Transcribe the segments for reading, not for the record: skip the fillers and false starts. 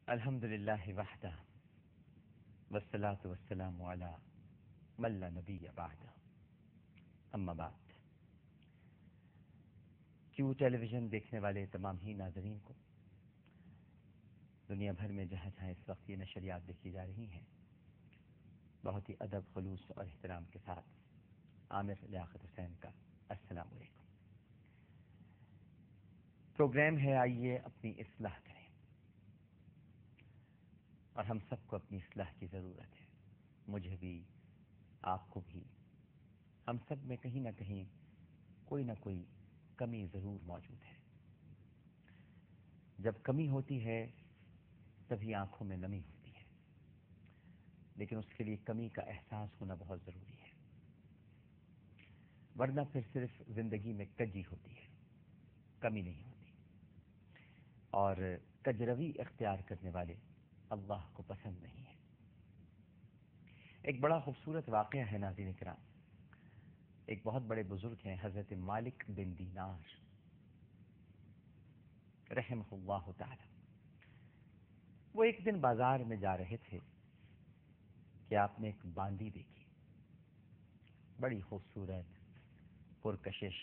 الحمد للہ وحدہ والصلاة والسلام علی من لا نبی بعدہ اما بعد۔ کیو ٹیلی ویژن دیکھنے والے تمام ہی ناظرین کو دنیا بھر میں جہاں جہاں اس وقت یہ نشریات دیکھی جا رہی ہیں، بہت ہی ادب، خلوص اور احترام کے ساتھ عامر لیاقت حسین کا السلام علیکم۔ پروگرام ہے آئیے اپنی اصلاح کریں، اور ہم سب کو اپنی اصلاح کی ضرورت ہے، مجھے بھی، آپ کو بھی۔ ہم سب میں کہیں نہ کہیں کوئی نہ کوئی کمی ضرور موجود ہے۔ جب کمی ہوتی ہے تبھی آنکھوں میں نمی ہوتی ہے، لیکن اس کے لیے کمی کا احساس ہونا بہت ضروری ہے، ورنہ پھر صرف زندگی میں کجی ہوتی ہے، کمی نہیں ہوتی۔ اور کجروی اختیار کرنے والے اللہ کو پسند نہیں ہے۔ ایک بڑا خوبصورت واقعہ ہے ناظرین کرام، ایک بہت بڑے بزرگ ہیں حضرت مالک بن دینار رحمہ اللہ تعالی۔ وہ ایک دن بازار میں جا رہے تھے کہ آپ نے ایک باندی دیکھی، بڑی خوبصورت، پرکشش،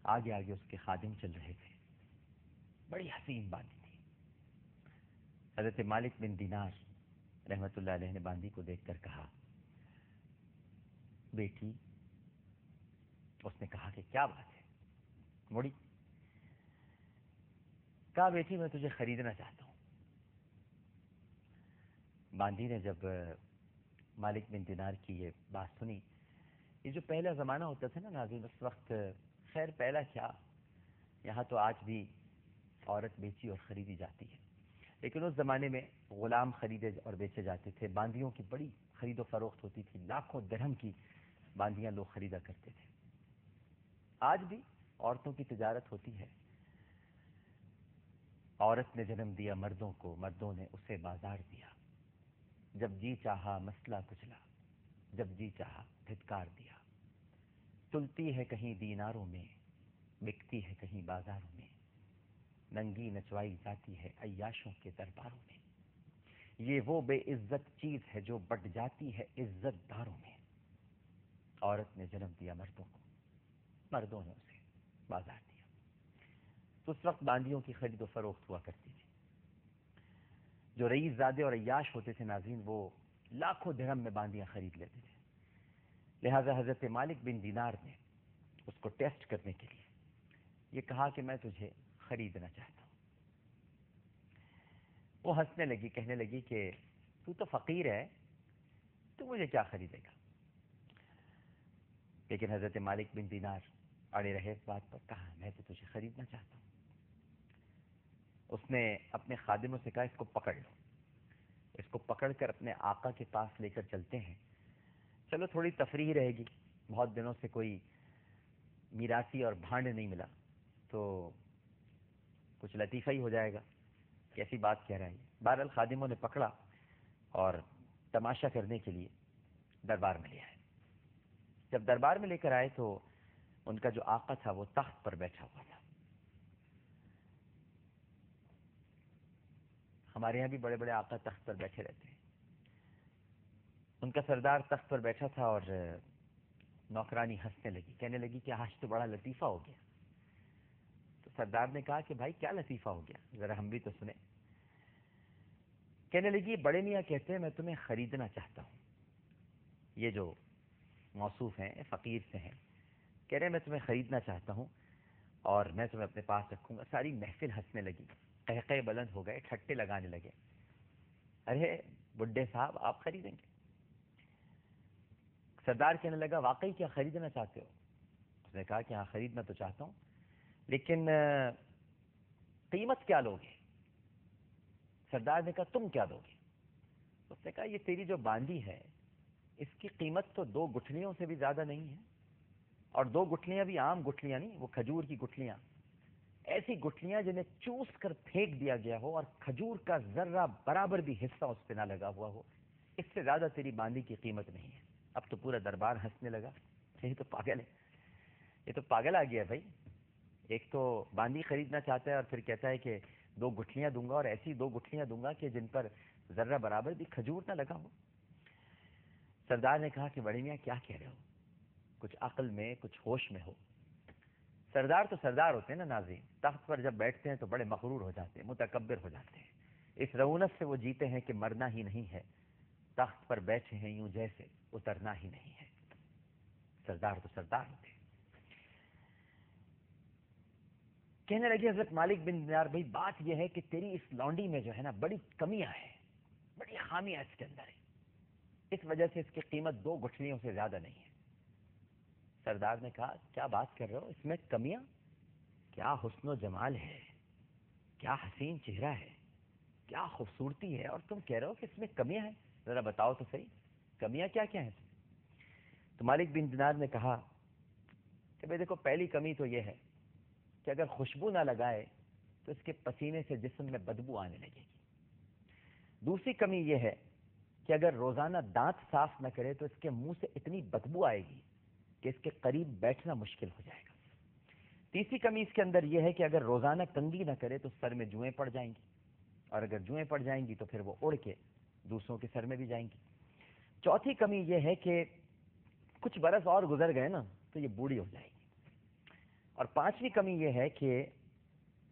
آگے آگے اس کے خادم چل رہے تھے، بڑی حسین باندی تھی۔ حضرت مالک بن دینار رحمت اللہ علیہ نے باندی کو دیکھ کر کہا، بیٹی، اس نے کہا کہ کیا بات ہے؟ مڑی کہا، بیٹی میں تجھے خریدنا چاہتا ہوں۔ باندی نے جب مالک بن دینار کی یہ بات سنی، یہ جو پہلا زمانہ ہوتا تھا نا ناظرین، اس وقت خیر پہلا کیا، یہاں تو آج بھی عورت بیچی اور خریدی جاتی ہے، لیکن اس زمانے میں غلام خریدے اور بیچے جاتے تھے، باندیوں کی بڑی خرید و فروخت ہوتی تھی، لاکھوں درہم کی باندیاں لوگ خریدا کرتے تھے۔ آج بھی عورتوں کی تجارت ہوتی ہے۔ عورت نے جنم دیا مردوں کو، مردوں نے اسے بازار دیا، جب جی چاہا مسئلہ کچلا، جب جی چاہا دھتکار دیا، تلتی ہے کہیں دیناروں میں، بکتی ہے کہیں بازاروں میں، ننگی نچوائی جاتی ہے عیاشوں کے درباروں میں، یہ وہ بے عزت چیز ہے جو بٹ جاتی ہے عزت داروں میں۔ عورت نے جنم دیا مردوں کو، مردوں نے اسے بازار دیا۔ تو اس وقت باندیوں کی خرید و فروخت ہوا کرتی تھی۔ جو رئیس زادے اور عیاش ہوتے تھے ناظرین، وہ لاکھوں درہم میں باندیاں خرید لیتے تھے۔ لہذا حضرت مالک بن دینار نے اس کو ٹیسٹ کرنے کے لیے یہ کہا کہ میں تجھے خریدنا چاہتا ہوں۔ وہ ہنسنے لگی، کہنے لگی کہ تو فقیر ہے، تو مجھے کیا خریدے گا؟ لیکن حضرت مالک بن دینار اڑے رہے اس بات پر، کہا میں تو تجھے خریدنا چاہتا ہوں۔ اس نے اپنے خادموں سے کہا، اس کو پکڑ لو، اس کو پکڑ کر اپنے آقا کے پاس لے کر چلتے ہیں، چلو تھوڑی تفریح رہے گی، بہت دنوں سے کوئی میراثی اور بھانڈ نہیں ملا، تو کچھ لطیفہ ہی ہو جائے گا، کیسی بات کہہ رہا ہے۔ بہرحال خادموں نے پکڑا اور تماشا کرنے کے لیے دربار میں لے آئے۔ جب دربار میں لے کر آئے تو ان کا جو آقا تھا وہ تخت پر بیٹھا ہوا تھا۔ ہمارے یہاں بھی بڑے بڑے آقا تخت پر بیٹھے رہتے ہیں۔ ان کا سردار تخت پر بیٹھا تھا اور نوکرانی ہنسنے لگی، کہنے لگی کہ آج تو بڑا لطیفہ ہو گیا۔ تو سردار نے کہا کہ بھائی کیا لطیفہ ہو گیا، ذرا ہم بھی تو سنیں۔ کہنے لگی، بڑے میاں کہتے ہیں میں تمہیں خریدنا چاہتا ہوں۔ یہ جو موصوف ہیں فقیر سے ہیں، کہہ رہے ہیں میں تمہیں خریدنا چاہتا ہوں اور میں تمہیں اپنے پاس رکھوں گا۔ ساری محفل ہنسنے لگی، قہقہے بلند ہو گئے، ٹھٹے لگانے لگے، ارے بڈھے صاحب آپ خریدیں گے؟ سردار کہنے لگا، واقعی کیا خریدنا چاہتے ہو؟ اس نے کہا کہ ہاں خریدنا تو چاہتا ہوں، لیکن قیمت کیا لوگے؟ سردار نے کہا تم کیا دو گے؟ اس نے کہا یہ تیری جو باندی ہے اس کی قیمت تو 2 گٹھلیوں سے بھی زیادہ نہیں ہے، اور 2 گٹھلیاں بھی عام گٹھلیاں نہیں، وہ کھجور کی گٹھلیاں، ایسی گٹھلیاں جنہیں چوس کر پھینک دیا گیا ہو اور کھجور کا ذرہ برابر بھی حصہ اس پہ نہ لگا ہوا ہو، اس سے زیادہ تیری باندی کی قیمت نہیں ہے۔ اب تو پورا دربار ہنسنے لگا، یہ تو پاگل ہے، یہ تو پاگل آ گیا بھائی، ایک تو باندی خریدنا چاہتا ہے اور پھر کہتا ہے کہ 2 گٹھلیاں دوں گا اور ایسی 2 گٹھلیاں دوں گا کہ جن پر ذرہ برابر بھی کھجور نہ لگا ہو۔ سردار نے کہا کہ بڑے میاں کیا کہہ رہے ہو، کچھ عقل میں، کچھ ہوش میں ہو۔ سردار تو سردار ہوتے ہیں نا ناظرین، تخت پر جب بیٹھتے ہیں تو بڑے مغرور ہو جاتے ہیں، متکبر ہو جاتے ہیں، اس رونق سے وہ جیتے ہیں کہ مرنا ہی نہیں ہے، تخت پر بیٹھے ہیں یوں جیسے اترنا ہی نہیں ہے۔ سردار تو سردار ہوتے ہیں۔ کہنے لگے حضرت مالک بن دینار بھائی بات یہ ہے کہ تیری اس لونڈی میں جو ہے نا بڑی کمیاں ہیں، بڑی خامیاں اس کے اندر ہیں، اس وجہ سے اس کی قیمت 2 گٹھلیوں سے زیادہ نہیں ہے۔ سردار نے کہا کیا بات کر رہے ہو، اس میں کمیاں؟ کیا حسن و جمال ہے، کیا حسین چہرہ ہے، کیا خوبصورتی ہے، اور تم کہہ رہے ہو کہ اس میں کمیاں ہیں؟ ذرا بتاؤ تو صحیح، کمیاں کیا کیا ہیں؟ تو مالک بن دینار نے کہا کہ بھئی دیکھو، پہلی کمی تو یہ ہے کہ اگر خوشبو نہ لگائے تو اس کے پسینے سے جسم میں بدبو آنے لگے گی۔ دوسری کمی یہ ہے کہ اگر روزانہ دانت صاف نہ کرے تو اس کے منہ سے اتنی بدبو آئے گی کہ اس کے قریب بیٹھنا مشکل ہو جائے گا۔ تیسری کمی اس کے اندر یہ ہے کہ اگر روزانہ کنگھی نہ کرے تو سر میں جوئیں پڑ جائیں گی، اور اگر جوئیں پڑ جائیں گی تو پھر وہ اڑ کے دوسروں کے سر میں بھی جائیں گی۔ چوتھی کمی یہ ہے کہ کچھ برس اور گزر گئے نا تو یہ بوڑھی ہو جائے گی۔ اور پانچویں کمی یہ ہے کہ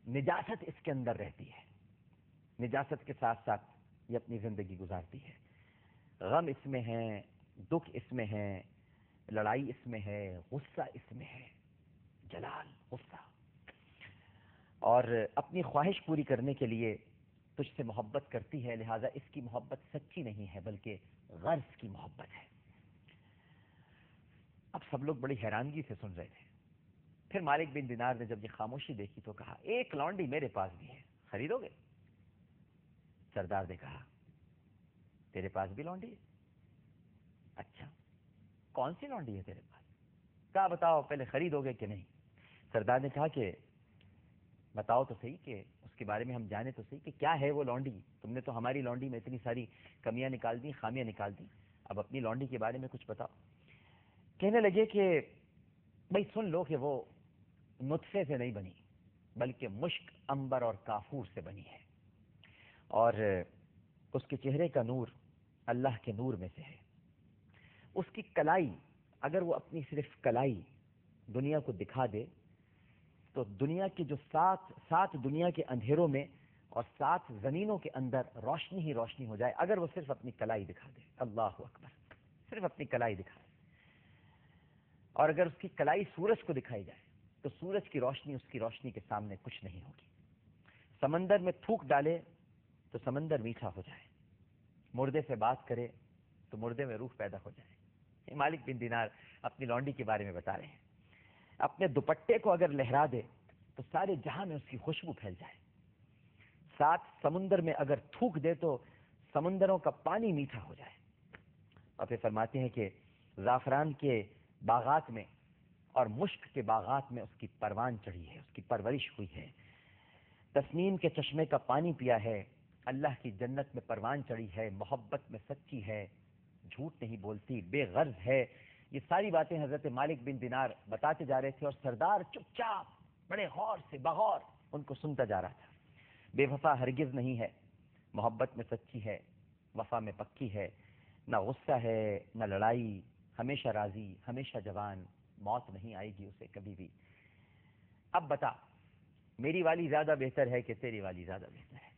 نجاست اس کے اندر رہتی ہے، نجاست کے ساتھ ساتھ یہ اپنی زندگی گزارتی ہے۔ غم اس میں ہے، دکھ اس میں ہے، لڑائی اس میں ہے، غصہ اس میں ہے، جلال، غصہ، اور اپنی خواہش پوری کرنے کے لیے تجھ سے محبت کرتی ہے، لہذا اس کی محبت سچی نہیں ہے بلکہ غرض کی محبت ہے۔ اب سب لوگ بڑی حیرانگی سے سن رہے تھے۔ پھر مالک بن دینار نے جب یہ خاموشی دیکھی تو کہا ایک لونڈی میرے پاس بھی ہے، خریدو گے؟ سردار نے کہا تیرے پاس بھی لونڈی ہے؟ اچھا، کون سی لونڈی ہے تیرے پاس؟ کہا بتاؤ پہلے، خریدو گے کہ نہیں؟ سردار نے کہا کہ بتاؤ تو صحیح، کہ اس کے بارے میں ہم جانے تو صحیح کہ کیا ہے وہ لونڈی، تم نے تو ہماری لونڈی میں اتنی ساری کمیاں نکال دی، خامیاں نکال دی، اب اپنی لونڈی کے بارے میں کچھ بتاؤ۔ کہنے لگے کہ بھائی سن لو کہ وہ نطفے سے نہیں بنی بلکہ مشک، عنبر اور کافور سے بنی ہے، اور اس کے چہرے کا نور اللہ کے نور میں سے ہے۔ اس کی کلائی، اگر وہ اپنی صرف کلائی دنیا کو دکھا دے تو دنیا کی جو سات دنیا کے اندھیروں میں اور 7 زمینوں کے اندر روشنی ہی روشنی ہو جائے، اگر وہ صرف اپنی کلائی دکھا دے۔ اللہ اکبر، صرف اپنی کلائی دکھا دے۔ اور اگر اس کی کلائی سورج کو دکھائی جائے تو سورج کی روشنی اس کی روشنی کے سامنے کچھ نہیں ہوگی۔ سمندر میں تھوک ڈالے تو سمندر میٹھا ہو جائے، مردے سے بات کرے تو مردے میں روح پیدا ہو جائے۔ یہ مالک بن دینار اپنی لونڈی کے بارے میں بتا رہے ہیں۔ اپنے دوپٹے کو اگر لہرا دے تو سارے جہاں میں اس کی خوشبو پھیل جائے۔ 7 سمندر میں اگر تھوک دے تو سمندروں کا پانی میٹھا ہو جائے۔ اور پھر فرماتے ہیں کہ زعفران کے باغات میں اور مشک کے باغات میں اس کی پروان چڑھی ہے، اس کی پرورش ہوئی ہے۔ تسنیم کے چشمے کا پانی پیا ہے، اللہ کی جنت میں پروان چڑھی ہے، محبت میں سچی ہے، جھوٹ نہیں بولتی، بے غرض ہے۔ یہ ساری باتیں حضرت مالک بن دینار بتاتے جا رہے تھے اور سردار چپ چاپ بڑے غور سے بغور ان کو سنتا جا رہا تھا۔ بے وفا ہرگز نہیں ہے، محبت میں سچی ہے، وفا میں پکی ہے، نہ غصہ ہے نہ لڑائی، ہمیشہ راضی، ہمیشہ جوان، موت نہیں آئے گی اسے کبھی بھی۔ اب بتا، میری والی زیادہ بہتر ہے کہ تیری والی زیادہ بہتر ہے؟